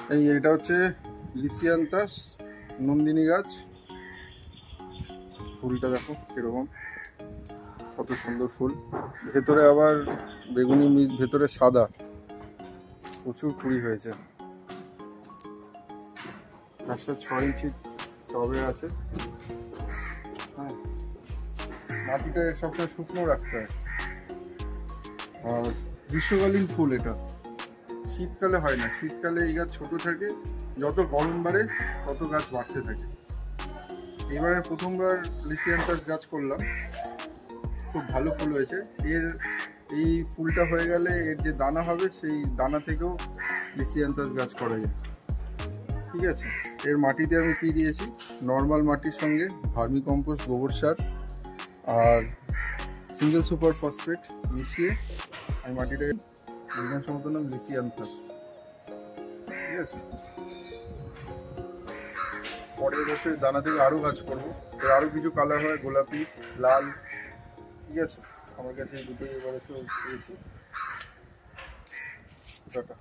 এটা হচ্ছে লিসিয়ান্থাস নন্দিনী গাছ। ফুলটা দেখো কিরকম, কত সুন্দর ফুল। ভেতরে আবার বেগুনি, ভেতরে সাদা, প্রচুর কুড়ি হয়েছে। গাছটা 6 ইঞ্চি টবে আছে। হ্যাঁ, মাটিটা সবসময় শুকনো রাখতে হয়। আর গ্রীষ্মকালীন ফুল, এটা শীতকালে হয় না। শীতকালে এই গাছ ছোট থাকে, যত গরম বাড়ে তত গাছ বাড়তে থাকে। এবারে প্রথমবার লিসিয়ান্থাস গাছ করলাম, খুব ভালো ফুল হয়েছে। এই ফুলটা হয়ে গেলে এর যে দানা হবে, সেই দানা থেকেও লিসিয়ান্থাস গাছ করা যায়। ঠিক আছে, এর মাটিতে আমি কী দিয়েছি, নর্মাল মাটির সঙ্গে ভার্মি কম্পোস্ট, গোবর সার আর সিঙ্গেল সুপার ফসফেট মিশিয়ে আমি মাটিটা বিজ্ঞান সম্মত নাম লিসিয়ান্থাস। ঠিক আছে, পরের বছর দানা থেকে আরও গাছ করবো। এর আরও কিছু কালার হয়, গোলাপি, লাল। ঠিক আছে, আমার কাছে এই দুটোই এবারে পেয়েছি। টাটা।